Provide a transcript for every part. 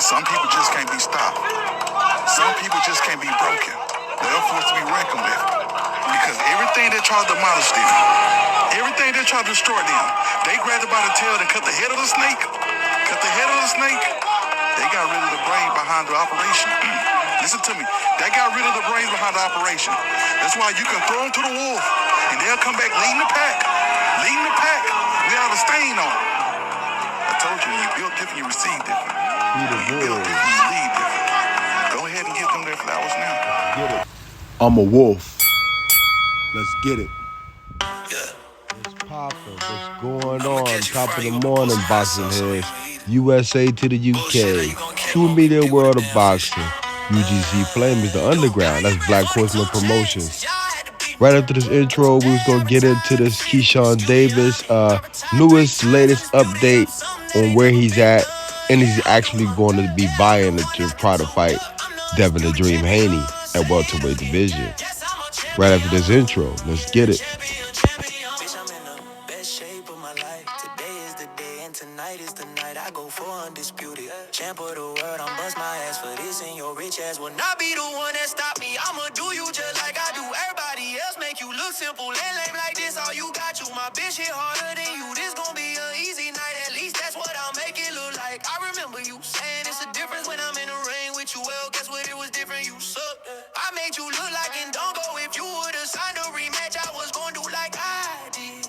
Some people just can't be stopped. Some people just can't be broken. They're forced to be reckoned with. Because everything that tries to demolish them, everything that tries to destroy them, they grabbed it by the tail and cut the head of the snake. Cut the head of the snake. They got rid of the brain behind the operation. Listen to me. They got rid of the brains behind the operation. That's why you can throw them to the wolf, and they'll come back leading the pack. Leading the pack without a stain on them. I told you, you built different, you receive different. You build different, you lead different. Go ahead and give them their flowers now. Get it. I'm a wolf. Let's get it. What's poppin'? What's going on? Top of the morning, boxing heads. USA to the UK. True media world of boxing. UGC Flame is the underground. That's Black Horseman Promotions. Right after this intro, we was gonna get into this Keyshawn Davis latest update on where he's at, and he's actually going to be buying it to try to fight Devin the Dream Haney at welterweight division. Right after this intro, let's get it. Bitch, I'm in the best shape of my life. Today is the day and tonight is the night. I go for undisputed. Champ of the world, I'm bust my ass for this, and your rich ass will not be the one that stop me. I'ma do you just like I do everybody else. Make you look simple and lame like this. All you got, you my bitch hit harder than you. This gon' be an easy night. At least that's what I'll make it look like. I remember you saying it's a difference when I'm in the ring with you. Well, guess what? It was different. You suck. I made you look like an dongo. If you would've signed a rematch, I was gon' do like I did.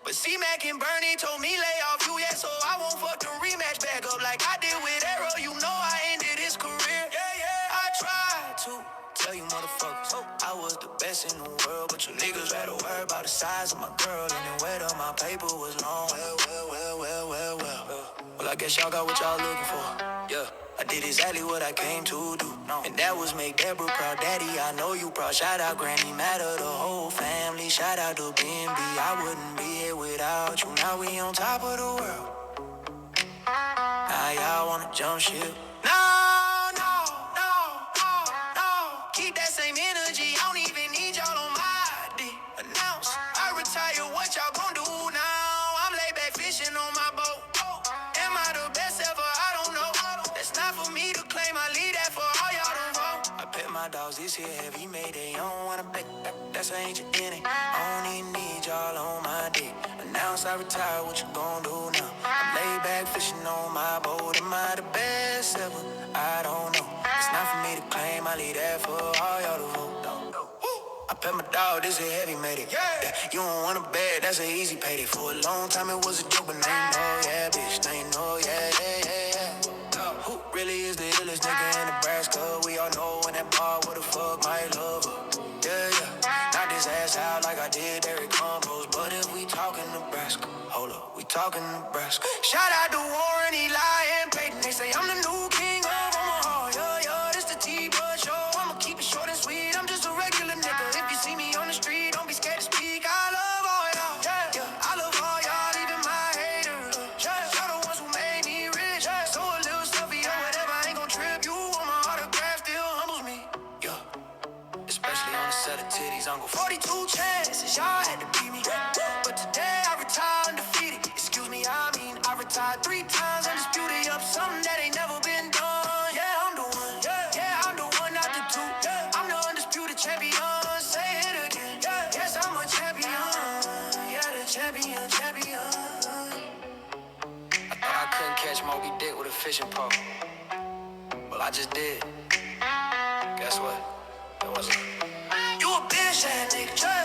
But C-Mac and Bernie told me lay off you, yeah, so I won't fuck the rematch back up like I did with Arrow. You know I ended his career. I tried to tell you motherfuckers I was the best in the world, but you niggas rather worry about the size of my girl and the weight of my paper was long. Well, I guess y'all got what y'all looking for. Yeah, I did exactly what I came to do. And that was make Deborah proud. Daddy, I know you proud. Shout out Granny Matter, the whole family. Shout out to BNB. I wouldn't be here without you. Now we on top of the world. Now y'all wanna jump ship. No. Keep that same energy. I don't even need y'all on my dick. Announce, I retire. What y'all gon' do now? I'm laid back fishing on my boat. Am I the best ever? I don't know. That's not for me to claim. I leave that for all y'all to vote. I bet my dogs this here heavy made. They don't wanna bet. That's ancient in it. I don't even need y'all on my dick. Announce I retire. What you gon' do now? I'm laid back fishing on my boat. Am I the best ever? I don't know. It's not for me to claim. I leave that for all y'all to vote. I pet my dog, this is heavy made it. Yeah. You don't wanna bet, that's an easy payday. For a long time it was a joke, but now you know, yeah, bitch. Now you know, yeah. Who really is the illest nigga in Nebraska? We all know when that bar, what the fuck, my love her. Yeah. Knock this ass out like I did Derek Combos. But if we talking Nebraska, hold up, we talking Nebraska. Shout out to Warren, Eli, and Peyton. They say I'm the new king of Omaha. Yeah, this the T-Bud show. I'ma keep it short and sweet. I'm just a regular nigga. If you see me on the street, don't be scared to speak. I love all y'all. Yeah, I love all y'all, even my haters. Y'all the ones who made me rich. So a little stuffy or whatever, I ain't gon' trip you. On my autograph still humbles me. Yeah, especially on a set of titties. I'm gon' 42 chances, y'all had to beat me. But today I retire undefeated. Excuse me, I mean I retired 3 times undisputed. Up something that ain't never been done. Yeah, I'm the one. Yeah, I'm the one, not the two. I'm the undisputed champion. Say it again. Yes, I'm a champion. Yeah, the champion. I thought I couldn't catch Moby Dick with a fishing pole. Well, I just did. Guess what? It wasn't. You a bitch ass nigga.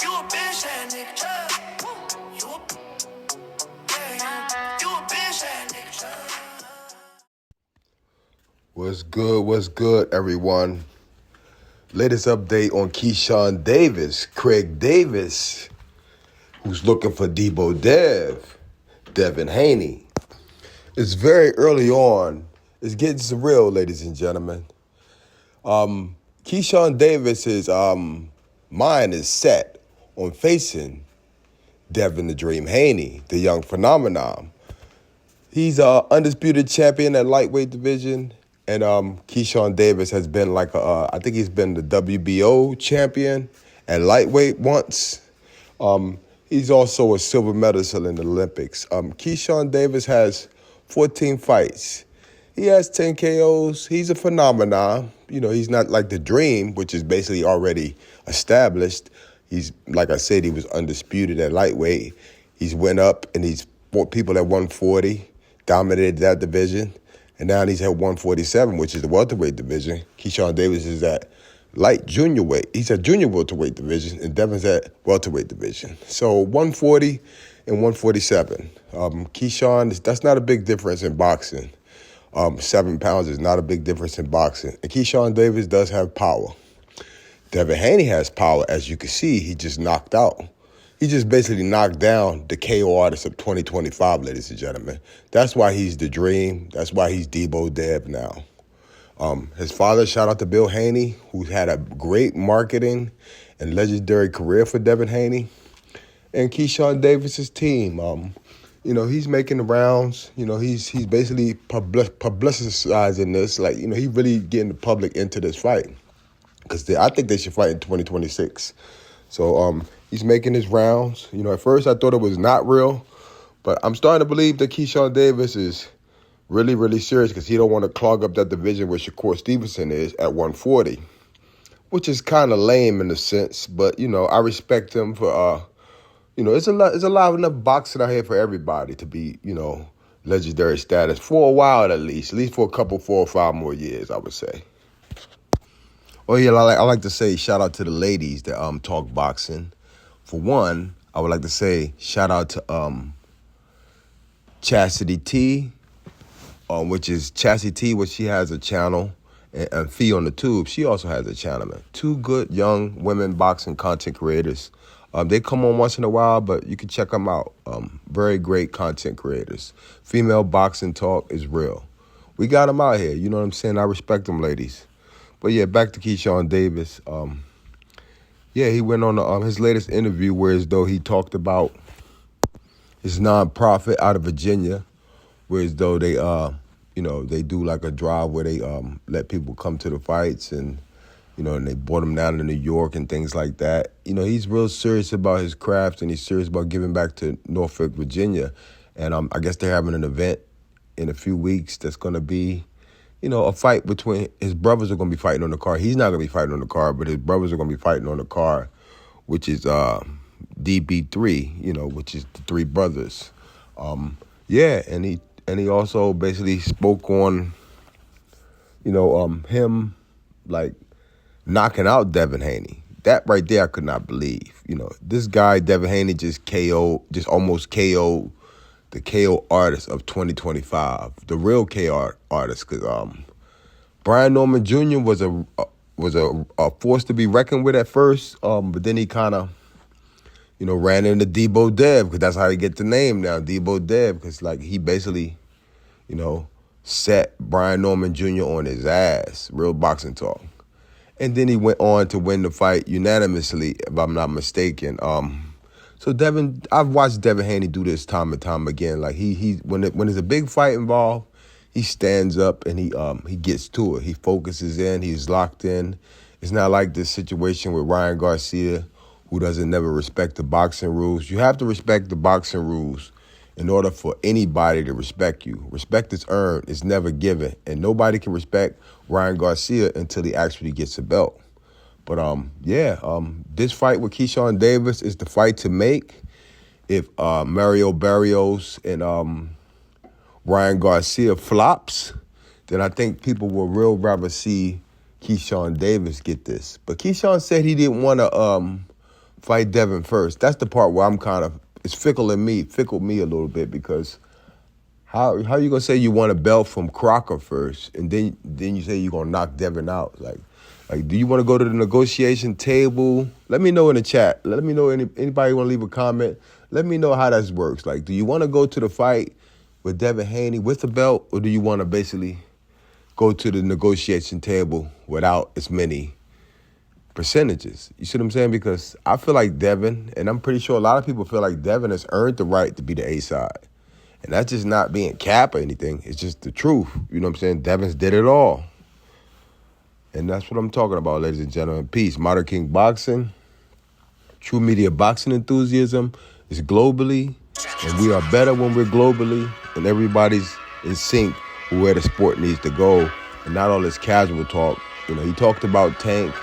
You a bitch ass nigga. You a bitch ass nigga. What's good, everyone? Latest update on Keyshawn Davis, Craig Davis, who's looking for Devin Haney. It's very early on. It's getting surreal, ladies and gentlemen. Keyshawn Davis's mind is set on facing Devin the Dream Haney, the young phenomenon. He's an undisputed champion at lightweight division. And Keyshawn Davis has been I think he's been the WBO champion at lightweight once. He's also a silver medalist in the Olympics. Keyshawn Davis has 14 fights. He has 10 KOs. He's a phenomenon. He's not like the Dream, which is basically already established. He's, like I said, he was undisputed at lightweight. He's went up and he's fought people at 140, dominated that division. And now he's at 147, which is the welterweight division. Keyshawn Davis is at light junior weight. He's at junior welterweight division, and Devin's at welterweight division. So 140 and 147. Keyshawn, that's not a big difference in boxing. 7 pounds is not a big difference in boxing. And Keyshawn Davis does have power. Devin Haney has power. As you can see, he just knocked out. He just basically knocked down the KO artist of 2025, ladies and gentlemen. That's why he's the Dream. That's why he's Debo Dev now. His father, shout out to BillHaney, who's had a great marketing and legendary career for Devin Haney. And Keyshawn Davis's team. He's making the rounds. He's basically publicizing this. Like, he really getting the public into this fight. Because I think they should fight in 2026. So he's making his rounds. At first I thought it was not real. But I'm starting to believe that Keyshawn Davis is really, really serious because he don't want to clog up that division where Shakur Stevenson is at 140, which is kind of lame in a sense. But, I respect him for, it's a lot enough boxing out here for everybody to be, legendary status for a while at least for a couple, 4 or 5 more years, I would say. Oh, yeah, I like to say shout out to the ladies that talk boxing. For one, I would like to say shout out to Chastity T, which is Chastity T, which she has a channel, and Fee on the Tube, she also has a channel, man. 2 good young women boxing content creators. They come on once in a while, but you can check them out. Very great content creators. Female boxing talk is real. We got them out here, you know what I'm saying? I respect them, ladies. But yeah, back to Keyshawn Davis. He went on his latest interview where as though he talked about his nonprofit out of Virginia, where as though they they do like a drive where they let people come to the fights and and they brought him down to New York and things like that. He's real serious about his craft and he's serious about giving back to Norfolk, Virginia. And I guess they're having an event in a few weeks that's going to be, a fight between his brothers are going to be fighting on the card. He's not going to be fighting on the card, but his brothers are going to be fighting on the card, which is DB3, which is the 3 brothers. And he also basically spoke on, him like knocking out Devin Haney. That right there I could not believe. This guy, Devin Haney, just almost KO'd the KO artist of 2025, the real KO artist. Because Brian Norman Jr. was a force to be reckoned with at first, but then he kind of, ran into Debo Dev, because that's how he get the name now, Debo Dev, because like he basically, set Brian Norman Jr. on his ass, real boxing talk. And then he went on to win the fight unanimously, if I'm not mistaken. So I've watched Devin Haney do this time and time again. Like when there's a big fight involved, he stands up and he gets to it. He focuses in. He's locked in. It's not like this situation with Ryan Garcia, who doesn't never respect the boxing rules. You have to respect the boxing rules in order for anybody to respect you. Respect is earned. It's never given. And nobody can respect Ryan Garcia until he actually gets a belt. But, this fight with Keyshawn Davis is the fight to make. If Mario Barrios and Ryan Garcia flops, then I think people will real rather see Keyshawn Davis get this. But Keyshawn said he didn't want to fight Devin first. That's the part where I'm kind of, it's fickled me a little bit, because how you going to say you want a belt from Crocker first and then you say you're going to knock Devin out? Like, do you want to go to the negotiation table? Let me know in the chat. Let me know anybody want to leave a comment. Let me know how that works. Like, do you want to go to the fight with Devin Haney with the belt, or do you want to basically go to the negotiation table without as many percentages? You see what I'm saying? Because I feel like Devin, and I'm pretty sure a lot of people feel like Devin has earned the right to be the A side. And that's just not being cap or anything. It's just the truth. You know what I'm saying? Devin's did it all. And that's what I'm talking about, ladies and gentlemen. Peace. Modern King Boxing. True media boxing enthusiasm is globally. And we are better when we're globally. And everybody's in sync where the sport needs to go, and not all this casual talk. You know, he talked about Tank,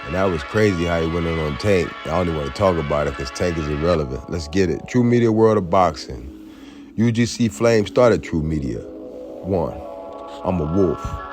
and that was crazy how he went in on Tank. I don't even want to talk about it because Tank is irrelevant. Let's get it. True Media World of Boxing. UGC Flame started True Media. 1. I'm a wolf.